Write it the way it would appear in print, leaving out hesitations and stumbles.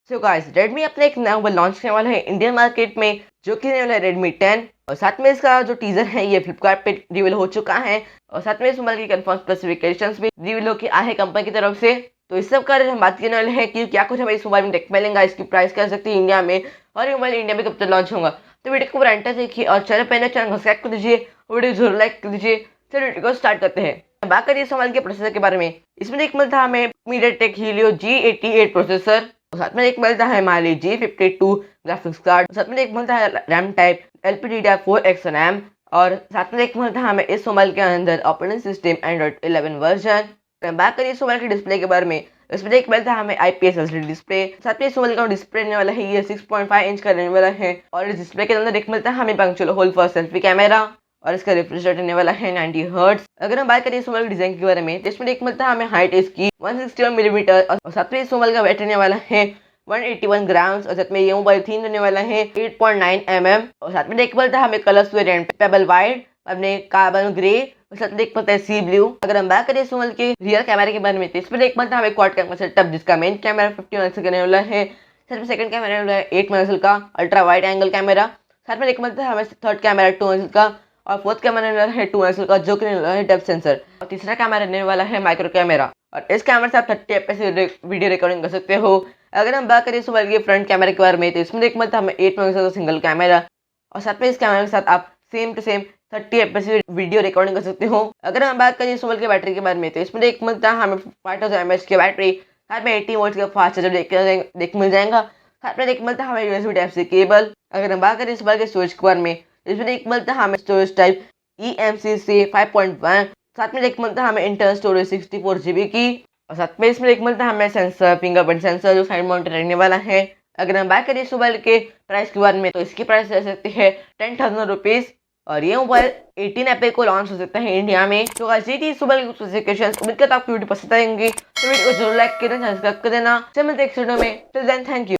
So guys, Redmi अपने एक नया मोबाइल लॉन्च करने वाला है इंडियन मार्केट में, जो कि रहने वाला है रेडमी 10। और साथ में इसका जो टीजर है ये फ्लिपकार्ट पे रिवील हो चुका है। और साथ में इस मोबाइल की कंफर्म स्पेसिफिकेशंस भी रिवील होकर आए हैं कंपनी की तरफ से। तो इस सब का हम बात करने वाले हैं कि क्या कुछ हमें इस मोबाइल में देख मिलेगा, इसकी प्राइस क्या हो सकती है इंडिया में, और ये मोबाइल इंडिया में कब तक लॉन्च होगा। तो वीडियो को पूरा एंड तक देखिए और चैनल पहले चैनल को सब्सक्राइब कर दीजिए, वीडियो जरूर लाइक कर दीजिए। चलिए वीडियो को स्टार्ट करते हैं। बात करिए इस मोबाइल के प्रोसेसर के बारे में। इसमें एक मिलता है हमें मीडियाटेक हीलियो G88 प्रोसेसर, साथ में एक मिलता है हमारे G52 ग्राफिक्स कार्ड, साथ में एक मिलता है रैम टाइप LPDDR4X रैम, और साथ में एक मिलता है हमें इस मोबाइल के अंदर ऑपरेटिंग सिस्टम एंड्रॉइड 11 वर्जन। बात करिए इस मोबाइल के डिस्प्ले के बारे में। इसमें एक मिलता है हमें IPS LCD डिस्प्ले, साथ में इस मोबाइल का डिस्प्ले रहने वाला है ये 6.5 इंच का रहने वाला है। और इस डिस्प्ले के अंदर एक मिलता है हमें punctual hole for selfie camera, और इसका रिफ्रेश रेट रहने वाला है 90 हर्ट्ज। अगर हम बात करें इस मोबाइल के डिजाइन के बारे में, तो इसमें एक मिलता है हमें हाइट इसकी 161 मिलीमीटर, और साथ में इस मोबाइल का वेट रहने वाला है 181 ग्राम्स, और साथ में ये मोबाइल थीम रहने वाला है 8.9 mm। और साथ में एक मिलता है हमें कलर्स वेरिएंट पेबल वाइट, अपने कार्बन ग्रे, और साथ में एक मिलता है सी ब्लू। अगर हम बात करें इस मोबाइल के रियर कैमरे के बारे में, तो इसमें एक मिलता है हमें क्वाड कैमरा सेटअप, जिसका मेन कैमरा 50 मेगापिक्सल का रहने वाला है। साथ में सेकंड कैमरा रहने वाला है 8 मेगापिक्सल का अल्ट्रा वाइड एंगल कैमरा। साथ में एक मिलता है हमें थर्ड कैमरा 2 मेगापिक्सल का, और फोर्थ कैमरा रहने वाला है 2 मेगापिक्सल का, जो कि रहने वाला है डेप्थ सेंसर। और तीसरा कैमरा रहने वाला है माइक्रो कैमरा, और इस कैमरा से आप 30 fps से वीडियो रिकॉर्डिंग कर सकते हो। अगर हम बात करें इस मोबाइल के फ्रंट कैमरे के बारे में, तो इसमें एक मिलता है हमें 8 मेगापिक्सल का सिंगल कैमरा, और साथ में इस कैमरे के साथ आप सेम टू सेम 30 fps से वीडियो रिकॉर्डिंग कर सकते हो। अगर हम बात करें इस मोबाइल के बैटरी के बारे में, तो इसमें एक मिलता है हमें 5000 mAh की बैटरी, साथ में 80 वोल्ट का फास्ट चार्जर देख मिल जाएगा। साथ में एक मिलता है हमें USB टाइप सी केबल। अगर हम बात करें इस मोबाइल के स्टोरेज के बारे में, इसमें एक मिलता है हमें स्टोरेज टाइप eMMC 5.1, साथ में एक मिलता है हमें इंटरनल स्टोरेज 64 GB की, और साथ में इसमें एक मिलता है हमें सेंसर फिंगरप्रिंट सेंसर, जो साइड माउंटेड रहने वाला है। अगर हम बात करें इस मोबाइल के प्राइस के बारे में, तो इसकी प्राइस रह सकती है 10,000 रुपीज़, और ये मोबाइल 18 अप्रैल को लॉन्च हो सकता है इंडिया में। तो आज ये थी इस मोबाइल की स्पेसिफिकेशंस। उम्मीद करता हूँ आपको वीडियो पसंद आएंगी, तो वीडियो को जरूर लाइक करना, सब्सक्राइब कर देना। चलिए मिलते हैं नेक्स्ट वीडियो में। Till then thank you.